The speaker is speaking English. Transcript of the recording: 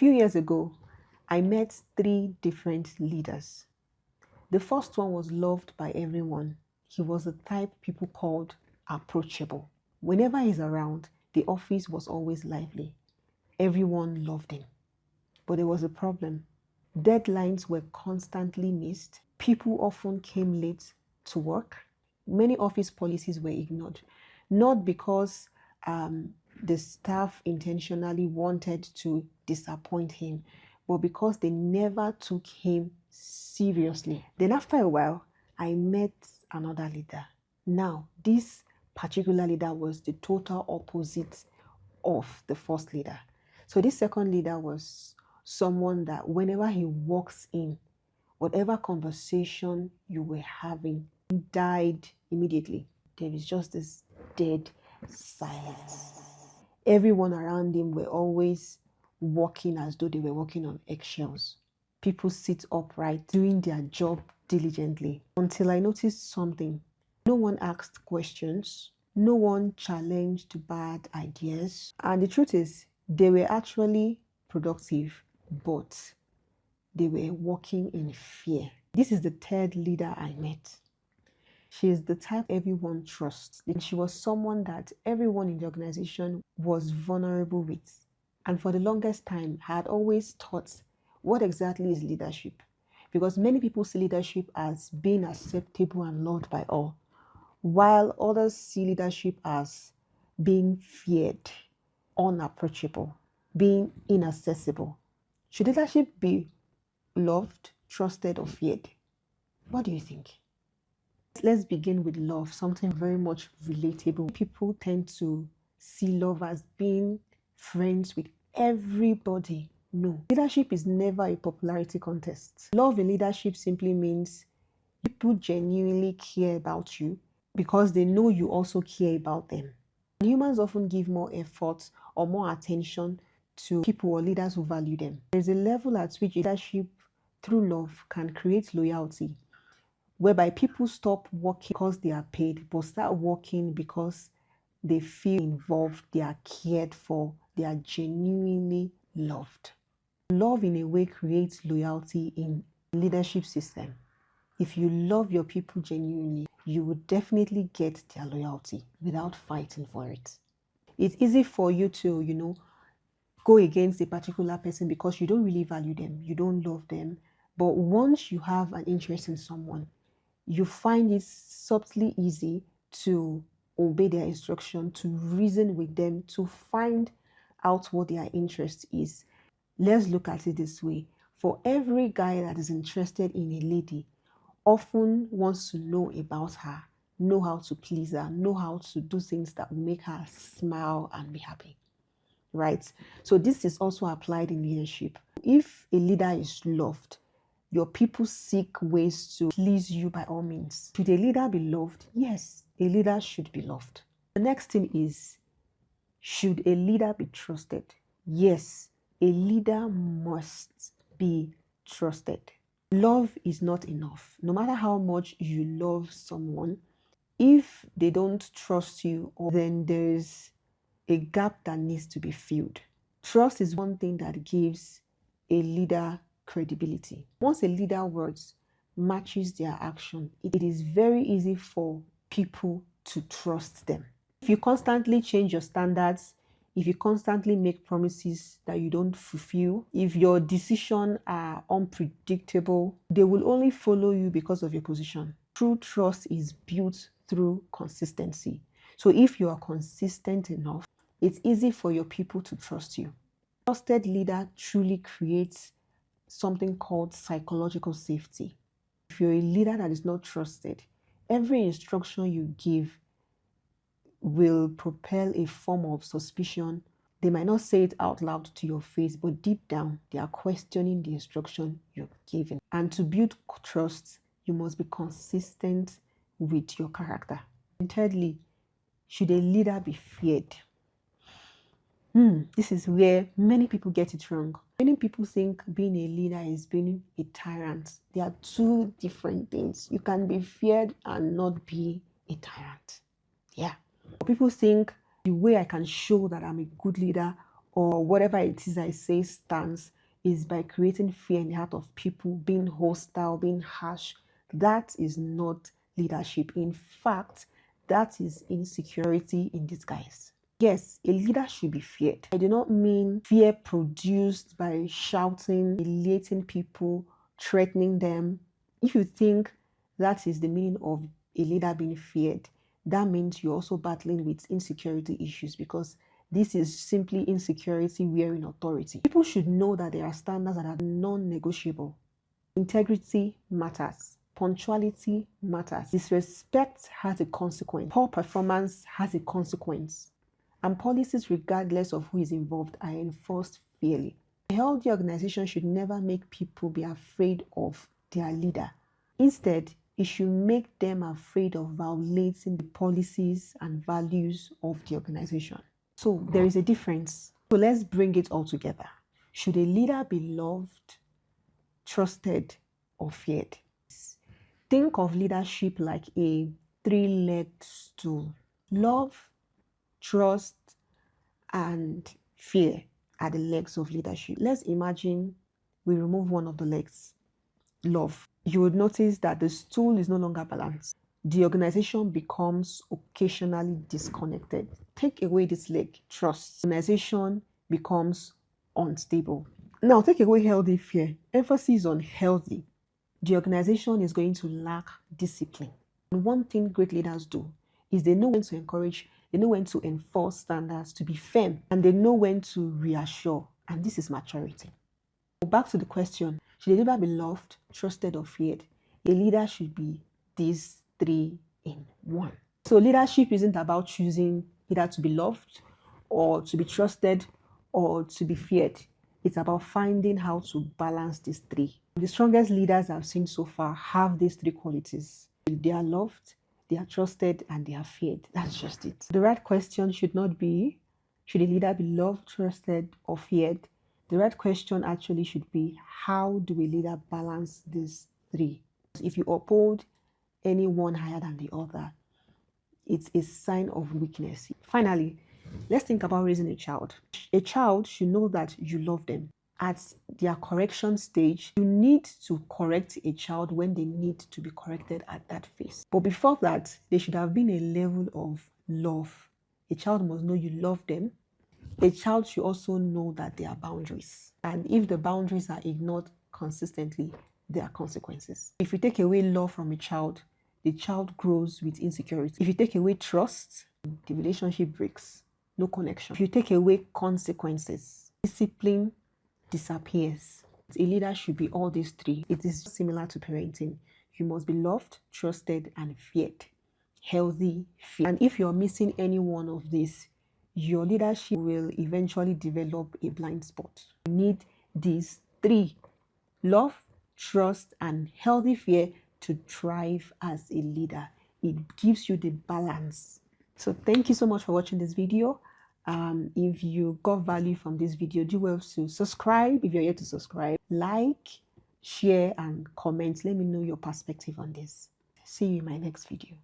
Few years ago, I met three different leaders. The first one was loved by everyone. He was the type people called approachable. Whenever he's around, the office was always lively. Everyone loved him. But there was a problem. Deadlines were constantly missed. People often came late to work. Many office policies were ignored, not because the staff intentionally wanted to disappoint him, but because they never took him seriously. Then after a while, I met another leader. Now, this particular leader was the total opposite of the first leader. So this second leader was someone that whenever he walks in, whatever conversation you were having died immediately. There is just this dead silence. Everyone around him were always walking as though they were walking on eggshells. People sit upright, doing their job diligently, until I noticed something. No one asked questions. No one challenged bad ideas. And the truth is, they were actually productive, but they were walking in fear. This is the third leader I met. She is the type everyone trusts. And she was someone that everyone in the organization was vulnerable with. And for the longest time, I had always thought, what exactly is leadership? Because many people see leadership as being acceptable and loved by all, while others see leadership as being feared, unapproachable, being inaccessible. Should leadership be loved, trusted, or feared? What do you think? Let's begin with love, something very much relatable. People tend to see love as being friends with everybody. No, leadership is never a popularity contest. Love in leadership simply means people genuinely care about you because they know you also care about them. Humans often give more effort or more attention to people or leaders who value them. There's a level at which leadership through love can create loyalty, whereby people stop working because they are paid, but start working because they feel involved, they are cared for, they are genuinely loved. Love in a way creates loyalty in leadership system. If you love your people genuinely, you will definitely get their loyalty without fighting for it. It's easy for you to, go against a particular person because you don't really value them, you don't love them. But once you have an interest in someone, you find it subtly easy to obey their instruction, to reason with them, to find out what their interest is. Let's look at it this way. For every guy that is interested in a lady, often wants to know about her, know how to please her, know how to do things that will make her smile and be happy, right? So this is also applied in leadership. If a leader is loved, your people seek ways to please you by all means. Should a leader be loved? Yes, a leader should be loved. The next thing is, should a leader be trusted? Yes, a leader must be trusted. Love is not enough. No matter how much you love someone, if they don't trust you, then there's a gap that needs to be filled. Trust is one thing that gives a leader credibility. Once a leader words matches their action, it is very easy for people to trust them. If you constantly change your standards, if you constantly make promises that you don't fulfill, if your decisions are unpredictable, they will only follow you because of your position. True trust is built through consistency. So if you are consistent enough, it's easy for your people to trust you. A trusted leader truly creates something called psychological safety. If you're a leader that is not trusted, every instruction you give will propel a form of suspicion. They might not say it out loud to your face, but deep down, they are questioning the instruction you're giving. And to build trust, you must be consistent with your character. And thirdly, should a leader be feared? This is where many people get it wrong. Many people think being a leader is being a tyrant. They are two different things. You can be feared and not be a tyrant. Yeah. People think the way I can show that I'm a good leader or whatever it is I say stands is by creating fear in the heart of people, being hostile, being harsh. That is not leadership. In fact, that is insecurity in disguise. Yes, a leader should be feared. I do not mean fear produced by shouting, humiliating people, threatening them. If you think that is the meaning of a leader being feared, that means you're also battling with insecurity issues, because this is simply insecurity wearing authority. People should know that there are standards that are non-negotiable. Integrity matters. Punctuality matters. Disrespect has a consequence. Poor performance has a consequence. And policies, regardless of who is involved, are enforced fairly. A healthy organization should never make people be afraid of their leader. Instead, it should make them afraid of violating the policies and values of the organization. So there is a difference. So let's bring it all together. Should a leader be loved, trusted, or feared? Think of leadership like a three-legged stool. Love, trust, and fear are the legs of leadership. Let's imagine we remove one of the legs, love. You would notice that the stool is no longer balanced. The organization becomes occasionally disconnected. Take away this leg, trust. The organization becomes unstable. Now, take away healthy fear. Emphasis on healthy. The organization is going to lack discipline. And one thing great leaders do is they know when to encourage, they know when to enforce standards, to be firm, and they know when to reassure. And this is maturity. Back to the question, should a leader be loved, trusted, or feared? A leader should be these three in one. So leadership isn't about choosing either to be loved or to be trusted or to be feared. It's about finding how to balance these three. The strongest leaders I've seen so far have these three qualities. They are loved, they are trusted, and they are feared. That's just it. The right question should not be, should a leader be loved, trusted, or feared? The right question actually should be, how do a leader balance these three? If you uphold any one higher than the other, it's a sign of weakness. Finally, let's think about raising a child. A child should know that you love them. At their correction stage, you need to correct a child when they need to be corrected at that phase. But before that, there should have been a level of love. A child must know you love them. A child should also know that there are boundaries. And if the boundaries are ignored consistently, there are consequences. If you take away love from a child, the child grows with insecurity. If you take away trust, the relationship breaks. No connection. If you take away consequences, discipline disappears. A leader should be all these three. It is similar to parenting. You must be loved, trusted, and feared. Healthy, feared. And if you're missing any one of these, your leadership will eventually develop a blind spot. You need these three: love, trust, and healthy fear to thrive as a leader. It gives you the balance. So thank you so much for watching this video. If you got value from this video, do well to subscribe if you're yet to subscribe. Like, share, and comment. Let me know your perspective on this. See you in my next video.